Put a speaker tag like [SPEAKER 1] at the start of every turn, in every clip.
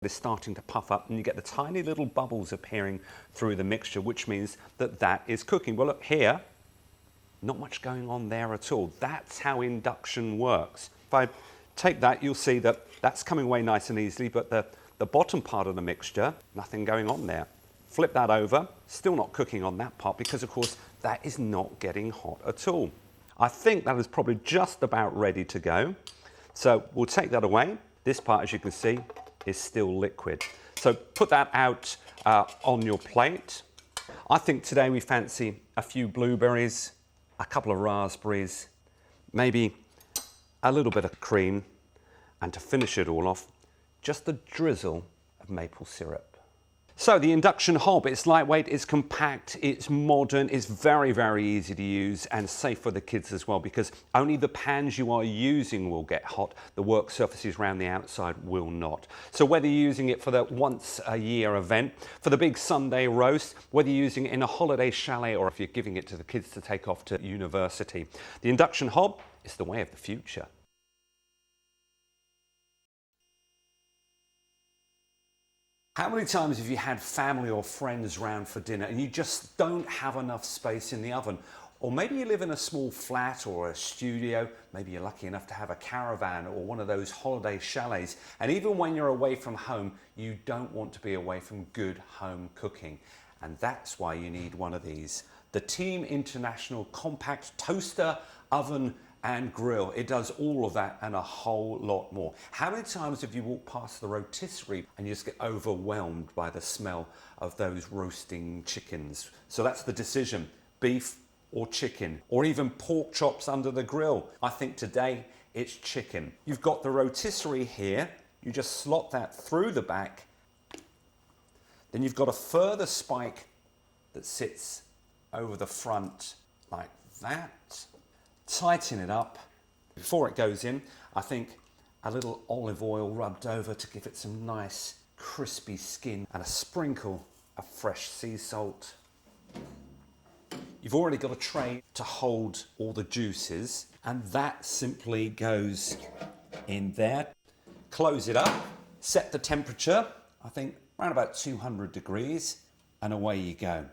[SPEAKER 1] is starting to puff up and you get the tiny little bubbles appearing through the mixture, which means that that is cooking. Well, look here, not much going on there at all. That's how induction works. If I take that, you'll see that that's coming away nice and easily, but the bottom part of the mixture, nothing going on there. Flip that over, still not cooking on that part because, of course, that is not getting hot at all. I think that is probably just about ready to go. So we'll take that away. This part, as you can see, is still liquid. So put that out on your plate. I think today we fancy a few blueberries, a couple of raspberries, maybe a little bit of cream, and to finish it all off, just a drizzle of maple syrup. So the induction hob, it's lightweight, it's compact, it's modern, it's very, very easy to use and safe for the kids as well, because only the pans you are using will get hot. The work surfaces around the outside will not. So whether you're using it for the once a year event, for the big Sunday roast, whether you're using it in a holiday chalet or if you're giving it to the kids to take off to university, the induction hob is the way of the future. How many times have you had family or friends round for dinner and you just don't have enough space in the oven? Or maybe you live in a small flat or a studio, maybe you're lucky enough to have a caravan or one of those holiday chalets, and even when you're away from home, you don't want to be away from good home cooking. And that's why you need one of these. The Team International Compact Toaster, Oven and Grill. It does all of that and a whole lot more. How many times have you walked past the rotisserie and you just get overwhelmed by the smell of those roasting chickens? So that's the decision, beef or chicken, or even pork chops under the grill. I think today it's chicken. You've got the rotisserie here. You just slot that through the back. Then you've got a further spike that sits over the front like that. Tighten it up. Before it goes in, I think a little olive oil rubbed over to give it some nice crispy skin and a sprinkle of fresh sea salt. You've already got a tray to hold all the juices, and that simply goes in there. Close it up, set the temperature, I think around about 200 degrees, and away you go.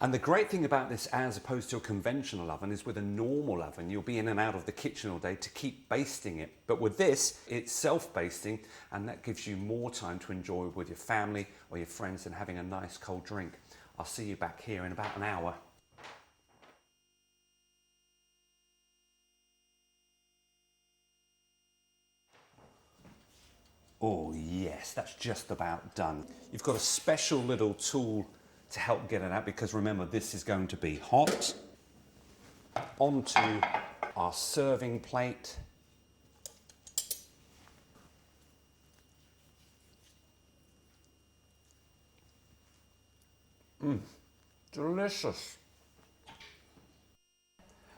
[SPEAKER 1] And the great thing about this, as opposed to a conventional oven, is with a normal oven, you'll be in and out of the kitchen all day to keep basting it. But with this, it's self-basting, and that gives you more time to enjoy with your family or your friends and having a nice cold drink. I'll see you back here in about an hour. Oh yes, that's just about done. You've got a special little tool to help get it out, because remember, this is going to be hot. Onto our serving plate. Delicious.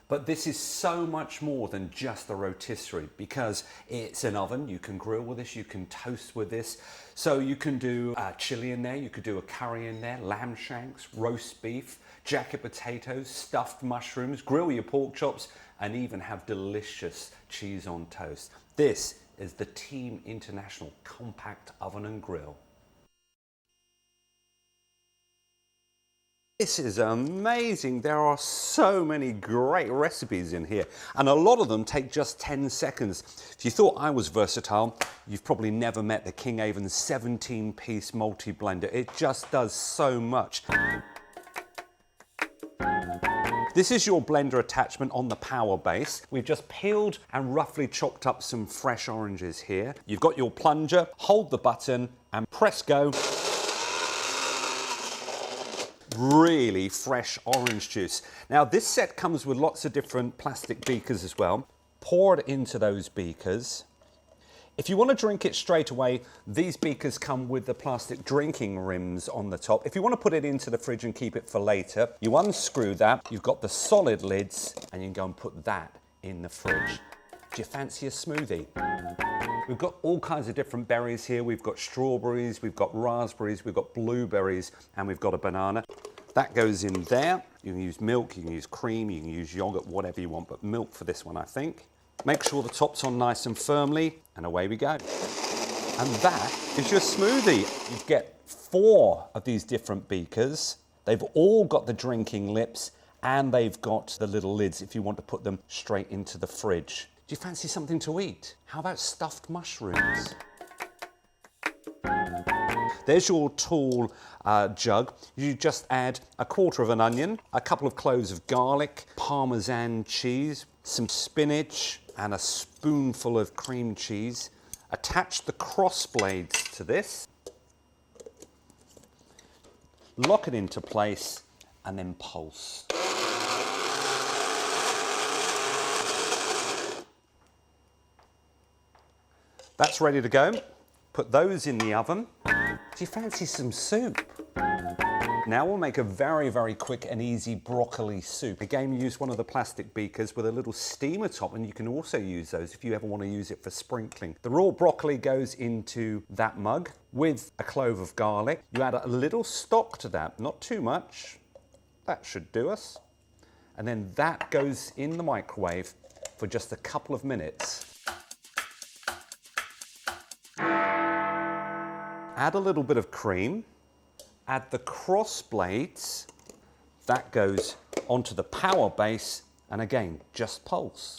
[SPEAKER 1] But this is so much more than just a rotisserie, because it's an oven. You can grill with this, you can toast with this. So you can do a chili in there, you could do a curry in there, lamb shanks, roast beef, jacket potatoes, stuffed mushrooms, grill your pork chops, and even have delicious cheese on toast. This is the Team International Compact Oven and Grill. This is amazing. There are so many great recipes in here, and a lot of them take just 10 seconds. If you thought I was versatile, you've probably never met the King Avon 17-piece multi-blender. It just does so much. This is your blender attachment on the power base. We've just peeled and roughly chopped up some fresh oranges here. You've got your plunger, hold the button and press go. Really fresh orange juice. Now this set comes with lots of different plastic beakers as well. Pour it into those beakers. If you want to drink it straight away, these beakers come with the plastic drinking rims on the top. If you want to put it into the fridge and keep it for later, you unscrew that, you've got the solid lids, and you can go and put that in the fridge. Do you fancy a smoothie? We've got all kinds of different berries here. We've got strawberries, we've got raspberries, we've got blueberries, and we've got a banana. That goes in there. You can use milk, you can use cream, you can use yogurt, whatever you want, but milk for this one, I think. Make sure the top's on nice and firmly, and away we go. And that is your smoothie. You get 4 of these different beakers. They've all got the drinking lips and they've got the little lids if you want to put them straight into the fridge. Do you fancy something to eat? How about stuffed mushrooms? There's your tall jug. You just add a quarter of an onion, a couple of cloves of garlic, Parmesan cheese, some spinach, and a spoonful of cream cheese. Attach the cross blades to this. Lock it into place and then pulse. That's ready to go. Put those in the oven. Do you fancy some soup? Now we'll make a very, very quick and easy broccoli soup. Again, use one of the plastic beakers with a little steamer top, and you can also use those if you ever want to use it for sprinkling. The raw broccoli goes into that mug with a clove of garlic. You add a little stock to that, not too much. That should do us. And then that goes in the microwave for just a couple of minutes. Add a little bit of cream, add the cross blades, that goes onto the power base, and again, just pulse.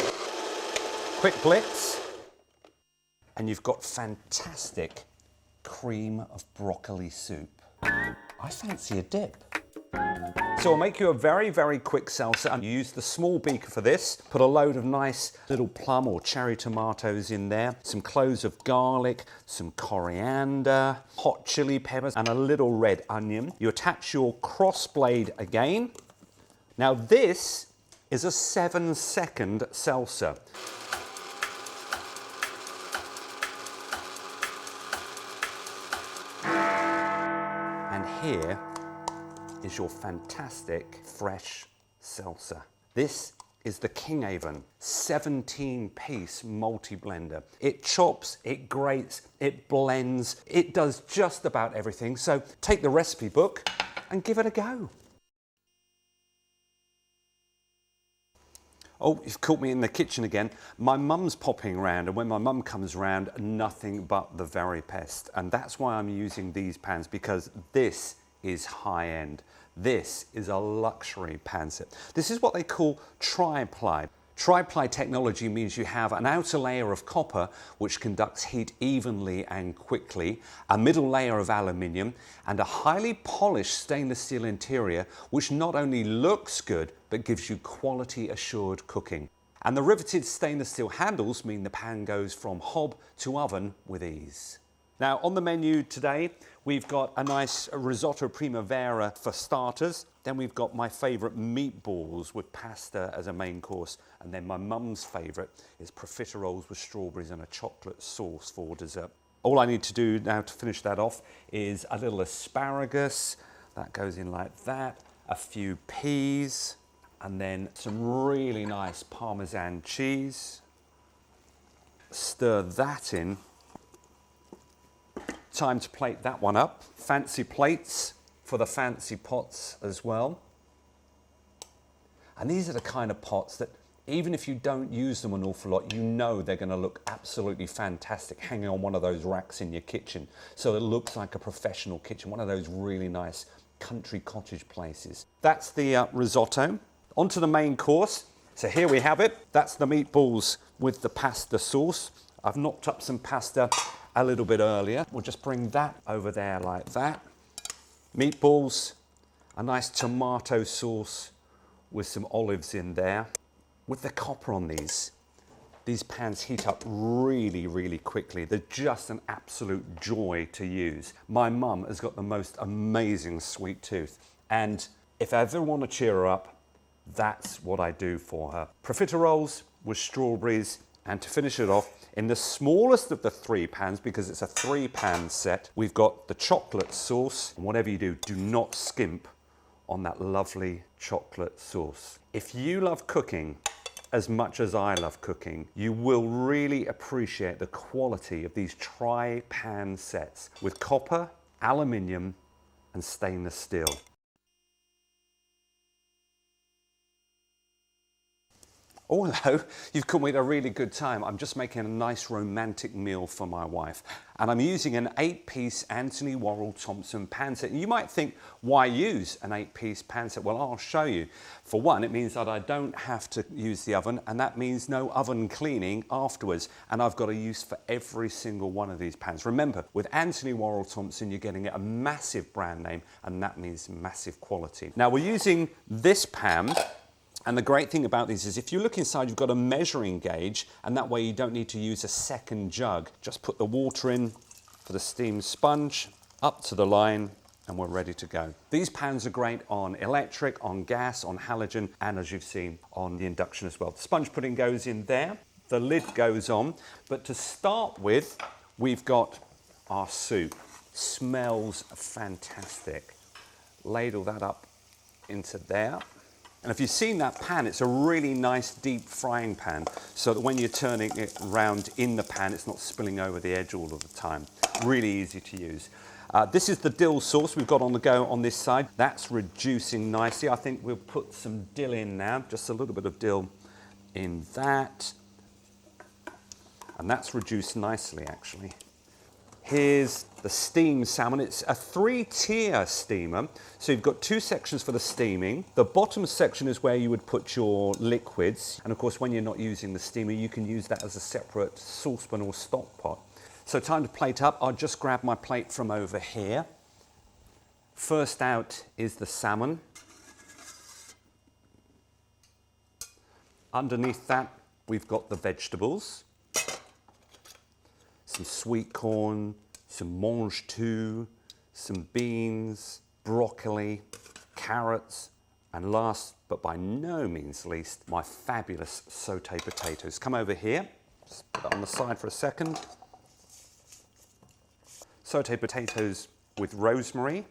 [SPEAKER 1] Quick blitz, and you've got fantastic cream of broccoli soup. I fancy a dip. So I'll make you a very, very quick salsa, and use the small beaker for this. Put a load of nice little plum or cherry tomatoes in there, some cloves of garlic, some coriander, hot chili peppers, and a little red onion. You attach your cross blade again. Now this is a 7-second salsa. And here is your fantastic fresh salsa. This is the Kinghaven 17-piece multi-blender. It chops, it grates, it blends, it does just about everything. So take the recipe book and give it a go. Oh, you've caught me in the kitchen again. My mum's popping around, and when my mum comes around, nothing but the very best. And that's why I'm using these pans, because this is high end. This is a luxury pan set. This is what they call tri-ply. Tri-ply technology means you have an outer layer of copper which conducts heat evenly and quickly, a middle layer of aluminium, and a highly polished stainless steel interior which not only looks good but gives you quality assured cooking. And the riveted stainless steel handles mean the pan goes from hob to oven with ease. Now on the menu today, we've got a nice risotto primavera for starters. Then we've got my favourite meatballs with pasta as a main course. And then my mum's favourite is profiteroles with strawberries and a chocolate sauce for dessert. All I need to do now to finish that off is a little asparagus. That goes in like that. A few peas. And then some really nice Parmesan cheese. Stir that in. Time to plate that one up. Fancy plates for the fancy pots as well. And these are the kind of pots that even if you don't use them an awful lot, you know they're going to look absolutely fantastic hanging on one of those racks in your kitchen. So it looks like a professional kitchen, one of those really nice country cottage places. That's the risotto. On to the main course. So here we have it. That's the meatballs with the pasta sauce. I've knocked up some pasta a little bit earlier. We'll just bring that over there like that. Meatballs, a nice tomato sauce with some olives in there. With the copper on these pans heat up really, really quickly. They're just an absolute joy to use. My mum has got the most amazing sweet tooth. And if I ever want to cheer her up, that's what I do for her. Profiteroles with strawberries. And to finish it off, in the smallest of the 3 pans, because it's a 3-pan set, we've got the chocolate sauce. And whatever you do, do not skimp on that lovely chocolate sauce. If you love cooking as much as I love cooking, you will really appreciate the quality of these tri-pan sets with copper, aluminium, and stainless steel. Oh, hello. You've come with a really good time. I'm just making a nice romantic meal for my wife. And I'm using an 8-piece Anthony Worrell Thompson pan set. And you might think, why use an 8-piece pan set? Well, I'll show you. For one, it means that I don't have to use the oven, and that means no oven cleaning afterwards. And I've got a use for every single one of these pans. Remember, with Anthony Worrell Thompson, you're getting a massive brand name, and that means massive quality. Now, we're using this pan. And the great thing about these is if you look inside, you've got a measuring gauge, and that way you don't need to use a second jug. Just put the water in for the steam sponge, up to the line, and we're ready to go. These pans are great on electric, on gas, on halogen, and as you've seen, on the induction as well. The sponge pudding goes in there, the lid goes on, but to start with, we've got our soup. Smells fantastic. Ladle that up into there. And if you've seen that pan, it's a really nice deep frying pan, so that when you're turning it around in the pan, it's not spilling over the edge all of the time. Really easy to use. This is the dill sauce we've got on the go on this side. That's reducing nicely. I think we'll put some dill in now, just a little bit of dill in that. And that's reduced nicely, actually. Here's the steamed salmon. It's a 3-tier steamer. So you've got 2 sections for the steaming. The bottom section is where you would put your liquids. And of course, when you're not using the steamer, you can use that as a separate saucepan or stock pot. So time to plate up. I'll just grab my plate from over here. First out is the salmon. Underneath that, we've got the vegetables. Some sweet corn, some mange tout, some beans, broccoli, carrots, and last but by no means least, my fabulous sauté potatoes. Come over here, just put that on the side for a second. Sauté potatoes with rosemary.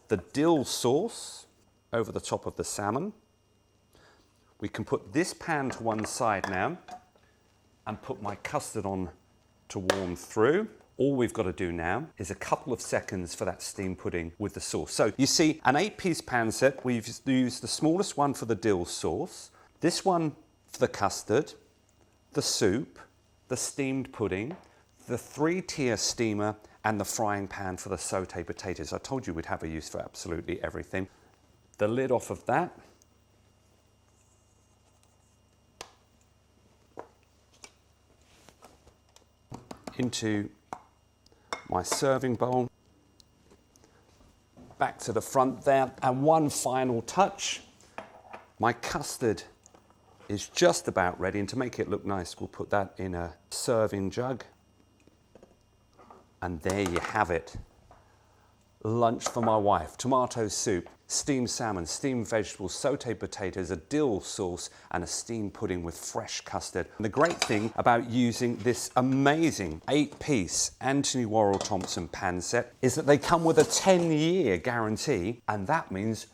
[SPEAKER 1] The dill sauce over the top of the salmon. We can put this pan to one side now and put my custard on to warm through. All we've got to do now is a couple of seconds for that steamed pudding with the sauce. So you see an 8-piece pan set. We've used the smallest one for the dill sauce, this one for the custard, the soup, the steamed pudding, the 3-tier steamer, and the frying pan for the sauté potatoes. I told you we'd have a use for absolutely everything. The lid off of that. Into my serving bowl, back to the front there, and one final touch. My custard is just about ready, and to make it look nice, we'll put that in a serving jug. And there you have it. Lunch for my wife. Tomato soup, steamed salmon, steamed vegetables, sauté potatoes, a dill sauce, and a steamed pudding with fresh custard. And the great thing about using this amazing 8-piece Anthony Worrell Thompson pan set is that they come with a 10-year guarantee, and that means